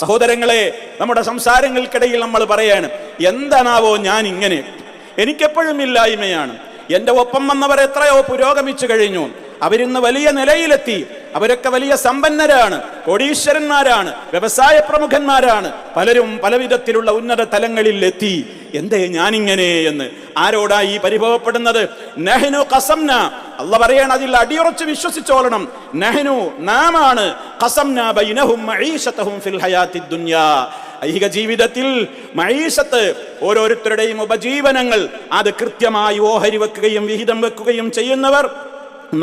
സഹോദരങ്ങളെ, നമ്മുടെ സംസാരങ്ങൾക്കിടയിൽ നമ്മൾ പറയാണ്, എന്താണാവോ ഞാൻ ഇങ്ങനെ, എനിക്കെപ്പോഴും ഇല്ലായ്മയാണ്. എൻ്റെ ഒപ്പം വന്നവർ എത്രയോ പുരോഗമിച്ചു കഴിഞ്ഞു, അവരിന്ന് വലിയ നിലയിലെത്തി, അവരൊക്കെ വലിയ സമ്പന്നരാണ്, കോടീശ്വരന്മാരാണ്, വ്യവസായ പ്രമുഖന്മാരാണ്, പലരും പലവിധത്തിലുള്ള ഉന്നത തലങ്ങളിൽ എത്തി. എന്തേ ഞാനിങ്ങനെ എന്ന് ആരോടാ ഈ പരിഭവപ്പെടുന്നത്? നഹ്നു ഖസംന, അല്ലാഹു പറയാണ്, അതിൽ അടിയുറച്ച് വിശ്വസിച്ചോളണം. നഹ്നു, നാമാണ്, ഖസംന ബൈനഹും മഈശതഹും ഫിൽ ഹയാത്തിദ് ദുനിയാ, ഐഹിക ജീവിതത്തിൽ മഈശത്ത്, ഓരോരുത്തരുടെയും ഉപജീവനങ്ങൾ, അത് കൃത്യമായി ഓഹരി വെക്കുകയും വിഹിതം വെക്കുകയും ചെയ്യുന്നവർ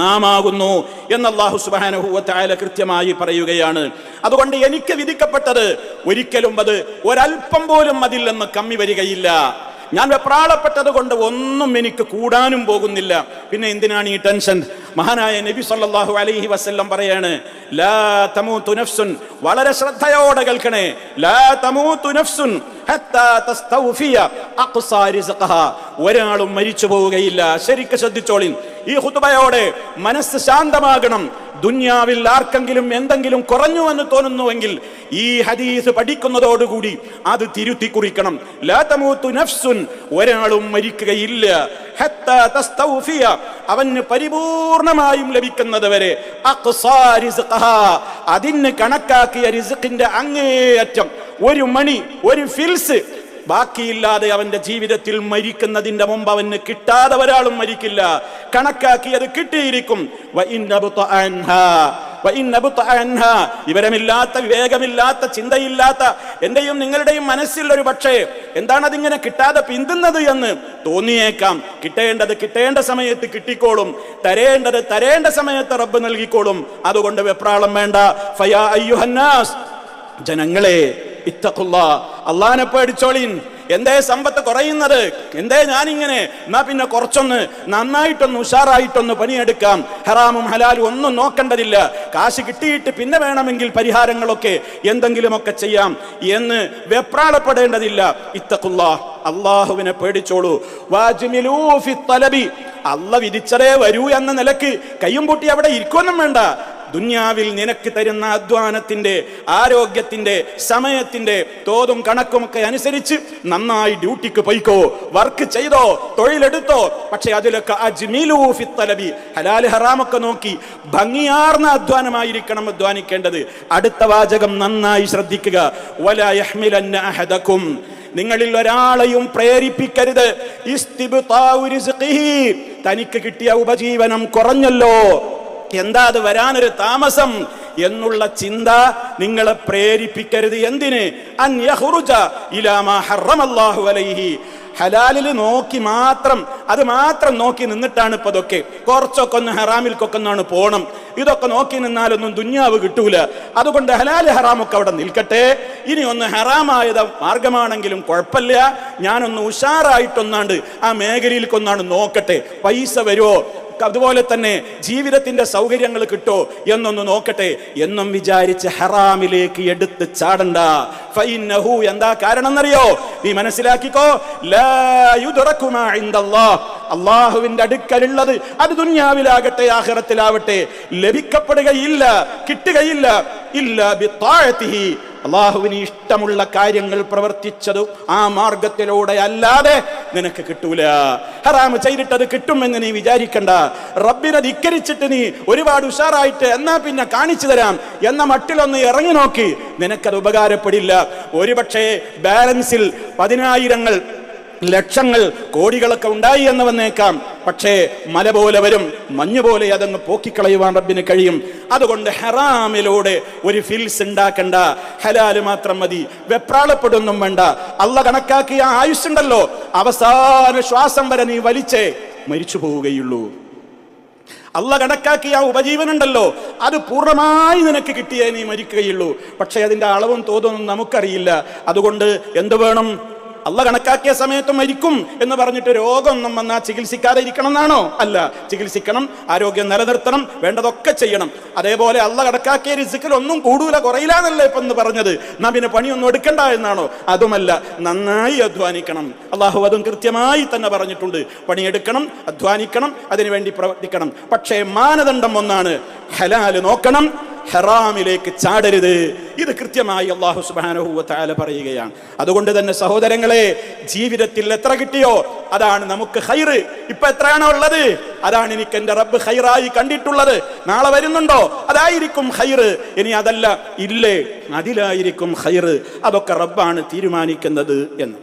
നാം ആകുന്നു എന്ന് അല്ലാഹു സുബ്ഹാനഹു വ തആല കൃത്യമായി പറയുകയാണ്. അതുകൊണ്ട് എനിക്ക് വിധിക്കപ്പെട്ടത് ഒരിക്കലും അത് ഒരൽപ്പം പോലും അതിൽ നിന്ന് കമ്മി വരികയില്ല. ഞാൻ വെപ്രാളപ്പെട്ടത് കൊണ്ട് ഒന്നും എനിക്ക് കൂടാനും പോകുന്നില്ല. പിന്നെ എന്തിനാണ് ഈ ടെൻഷൻ? മഹാനായ നബി സല്ലല്ലാഹു അലൈഹി വസല്ലം പറയാണ്, ലാ തമൂതു നഫ്സുൻ, വളരെ ശ്രദ്ധയോടെ കേൾക്കണേ, ലാ തമൂതു നഫ്സുൻ ഹത്താ തസ്തൗഫിയ അഖ്സാ റിസ്ഖഹാ, ഒരാളും മരിച്ചു പോവുകയില്ല. ശരിക്ക് ശ്രദ്ധിച്ചോളിൻ. ഈ ഖുതുബയോടെ മനസ്സ് ശാന്തമാകണം. ദുനിയാവിൽ ആർക്കെങ്കിലും എന്തെങ്കിലും കുറഞ്ഞു എന്ന് തോന്നുന്നുവെങ്കിൽ ഈ ഹദീസ് പഠിക്കുന്നതോടുകൂടി അത് തിരുത്തി കുറിക്കണം. ലാ തമൂതു നഫ്സുൻ, ഒരാളും മരിക്കുകയില്ല, ഹത്താ തസ്തൗഫിയ, അവന് പരിപൂർണമായും ലഭിക്കുന്നത് വരെ, അഖ്സാ റിസ്ഖഹാ, അതിന് കണക്കാക്കിയ റിസ്ഖിന്റെ അങ്ങേയറ്റം, ഒരു മണി, ഒരു ഫിൽസ് ബാക്കിയില്ലാതെ അവന്റെ ജീവിതത്തിൽ മരിക്കുന്നതിന്റെ മുമ്പ് അവന് കിട്ടാതെ ഒരാളും മരിക്കില്ല. കണക്കാക്കിയത് കിട്ടിയിരിക്കും. വിവരമില്ലാത്ത, വിവേകമില്ലാത്ത, ചിന്തയില്ലാത്ത എന്റെയും നിങ്ങളുടെയും മനസ്സിൽ ഒരു പക്ഷേ എന്താണ് അതിങ്ങനെ കിട്ടാതെ പിന്തുന്നത് എന്ന് തോന്നിയേക്കാം. കിട്ടേണ്ടത് കിട്ടേണ്ട സമയത്ത് കിട്ടിക്കോളും, തരേണ്ടത് തരേണ്ട സമയത്ത് റബ്ബ് നൽകിക്കോളും. അതുകൊണ്ട് വെപ്രാളം വേണ്ട. ഫയാ അയ്യുഹന്നാസ്, ജനങ്ങളെ, ഇത്തഖുല്ലാഹ്, അല്ലാഹനെ പേടിച്ചോളീൻ. എന്തേ സമ്പത്ത് കുറയുന്നത്? എന്തേ ഞാനിങ്ങനെ? എന്നാ പിന്നെ കുറച്ചൊന്ന് നന്നായിട്ടൊന്ന് ഉഷാറായിട്ടൊന്ന് പണിയെടുക്കാം. ഹറാമും ഹലാലും ഒന്നും നോക്കേണ്ടതില്ല. കാശ് കിട്ടിയിട്ട് പിന്നെ വേണമെങ്കിൽ പരിഹാരങ്ങളൊക്കെ എന്തെങ്കിലുമൊക്കെ ചെയ്യാം എന്ന് വെപ്രാളപ്പെടേണ്ടതില്ല. ഇത്തഖുല്ലാഹ്, അല്ലാഹുവിനെ പേടിച്ചോളൂ. വാജ്മിലൂ ഫി തലബി, അല്ലാഹ് വിധിച്ചതേ വരൂ എന്ന നിലക്ക് കയ്യും പൂട്ടി അവിടെ ഇരിക്കൊന്നും വേണ്ട. ദുനിയാവിൽ നിനക്ക് തരുന്ന അധ്വാനത്തിന്റെ, ആരോഗ്യത്തിന്റെ, സമയത്തിന്റെ തോതും കണക്കുമൊക്കെ അനുസരിച്ച് നന്നായി ഡ്യൂട്ടിക്ക് പോയിക്കോ, വർക്ക് ചെയ്തോ, തൊഴിലെടുത്തോ. പക്ഷെ അതിലൊക്കെ അജ്മിലൂ ഫി തലബി, ഹലാൽ ഹറാമൊക്കെ നോക്കി ഭംഗിയാർന്ന അധ്വാനമായിരിക്കണം അധ്വാനിക്കേണ്ടത്. അടുത്ത വാചകം നന്നായി ശ്രദ്ധിക്കുക. വലാ യഹ്മിലന്ന അഹദകും, നിങ്ങളിൽ ഒരാളെയും പ്രേരിപ്പിക്കരുത്, ഇസ്തിബ്താഉ റിസ്ഖിഹി, തനിക്ക് കിട്ടിയ ഉപജീവനം കുറഞ്ഞല്ലോ, എന്താ അത് വരാനൊരു താമസം എന്നുള്ള ചിന്ത നിങ്ങളെ പ്രേരിപ്പിക്കരുത്. എന്തിന്? അൻ യഖ്റുജ ഇലാ മാ ഹറമല്ലാഹു അലൈഹി, ഹലാലിൽ നോക്കി മാത്രം, അത് മാത്രം നോക്കി നിന്നിട്ടാണ് ഇപ്പൊ ഇതൊക്കെ. കുറച്ചൊക്കെ ഒന്ന് ഹറാമിൽക്കൊക്കെ ഒന്നാണ് പോണം. ഇതൊക്കെ നോക്കി നിന്നാലൊന്നും ദുന്യാവ് കിട്ടൂല. അതുകൊണ്ട് ഹലാല് ഹറാമൊക്കെ അവിടെ നിൽക്കട്ടെ. ഇനി ഒന്ന് ഹറാമായത് മാർഗമാണെങ്കിലും കുഴപ്പമില്ല, ഞാനൊന്ന് ഉഷാറായിട്ടൊന്നാണ്ട് ആ മേഖലയിലേക്കൊന്നാണ് നോക്കട്ടെ, പൈസ വരുമോ, അതുപോലെ തന്നെ ജീവിതത്തിന്റെ സൗകര്യങ്ങൾ കിട്ടോ എന്നൊന്ന് നോക്കട്ടെ എന്നും വിചാരിച്ച് ഹറാമിലേക്ക് എടുത്ത് ചാടണ്ട. ഫഇന്നഹു, എന്താ കാരണം എന്നറിയോ? നീ മനസ്സിലാക്കിക്കോ. ലാ യുദ്റകു മാ ഇൻദല്ലാഹ്, അല്ലാഹുവിന്റെ അടുക്കലുള്ളത് അത് ദുനിയാവിലാകട്ടെ ആഖിറത്തിലാവട്ടെ ലഭിക്കപ്പെടുകയില്ല, കിട്ടുകയില്ല. ഇല്ലാ ബിത്താഅതിഹി, അള്ളാഹുവിന് ഇഷ്ടമുള്ള കാര്യങ്ങൾ പ്രവർത്തിച്ചത് ആ മാർഗത്തിലൂടെ അല്ലാതെ നിനക്ക് കിട്ടൂല. ഹറാം ചെയ്തിട്ടത് കിട്ടുമെന്ന് നീ വിചാരിക്കണ്ട. റബ്ബിനെ ധിക്കരിച്ചിട്ട് നീ ഒരുപാട് ഉഷാറായിട്ട് എന്നാ പിന്നെ കാണിച്ചു തരാം എന്ന മട്ടിലൊന്ന് ഇറങ്ങി നോക്കി, നിനക്കത് ഉപകാരപ്പെടില്ല. ഒരുപക്ഷെ ബാലൻസിൽ പതിനായിരങ്ങൾ, ലക്ഷങ്ങൾ, കോടികളൊക്കെ ഉണ്ടായി എന്ന് വന്നേക്കാം. പക്ഷേ മല പോലെ വരും, മഞ്ഞ് പോലെ അതങ്ങ് പോക്കിക്കളയുവാൻ റബ്ബിന് കഴിയും. അതുകൊണ്ട് ഹറാമിലൂടെ ഒരു ഫിൽസ് ഉണ്ടാക്കണ്ട, ഹലാല് മാത്രം മതി. വെപ്രാളപ്പെടുന്നും വേണ്ട. അള്ളാഹ് കണക്കാക്കിയ ആയുസ്സുണ്ടല്ലോ, അവസാന ശ്വാസം വരെ നീ വലിച്ചേ മരിച്ചു പോവുകയുള്ളൂ. അള്ളാഹ് കണക്കാക്കിയ ഉപജീവനുണ്ടല്ലോ, അത് പൂർണ്ണമായി നിനക്ക് കിട്ടിയേ നീ മരിക്കുകയുള്ളൂ. പക്ഷെ അതിന്റെ അളവും തോതൊന്നും നമുക്കറിയില്ല. അതുകൊണ്ട് എന്ത് വേണം? അള്ളാഹ് കണക്കാക്കിയ സമയത്ത് മരിക്കും എന്ന് പറഞ്ഞിട്ട് രോഗമൊന്നും വന്നാൽ ചികിത്സിക്കാതെ ഇരിക്കണം എന്നാണോ? അല്ല, ചികിത്സിക്കണം, ആരോഗ്യം നിലനിർത്തണം, വേണ്ടതൊക്കെ ചെയ്യണം. അതേപോലെ അള്ളാഹ് കണക്കാക്കിയ റിസ്ക്കിൽ ഒന്നും കൂടൂല കുറയില്ല എന്നല്ലേ ഇപ്പൊ എന്ന് പറഞ്ഞത്? നാം പിന്നെ പണിയൊന്നും എടുക്കണ്ട എന്നാണോ? അതുമല്ല, നന്നായി അധ്വാനിക്കണം. അള്ളാഹു അതും കൃത്യമായി തന്നെ പറഞ്ഞിട്ടുണ്ട്. പണിയെടുക്കണം, അധ്വാനിക്കണം, അതിനുവേണ്ടി പ്രവർത്തിക്കണം. പക്ഷേ മാനദണ്ഡം ഒന്നാണ്, ഹലാല് നോക്കണം. ഹറാമിലേക്ക് ചാടരുത്. ഇത് കൃത്യമായി അല്ലാഹു സുബ്ഹാനഹു വ തആല പറയുകയാണ്. അതുകൊണ്ട് തന്നെ സഹോദരങ്ങളെ, ജീവിതത്തിൽ എത്ര കിട്ടിയോ അതാണ് നമുക്ക് ഖൈർ. ഇപ്പൊ എത്രയാണോ ഉള്ളത് അതാണ് എനിക്ക് എന്റെ റബ്ബ് ഖൈറായി കണ്ടിട്ടുള്ളത്. നാളെ വരുന്നുണ്ടോ അതായിരിക്കും ഖൈർ. ഇനി അതല്ല ഇല്ലേ അതിലായിരിക്കും ഖൈർ. അതൊക്കെ റബ്ബാണ് തീരുമാനിക്കുന്നത് എന്ന്.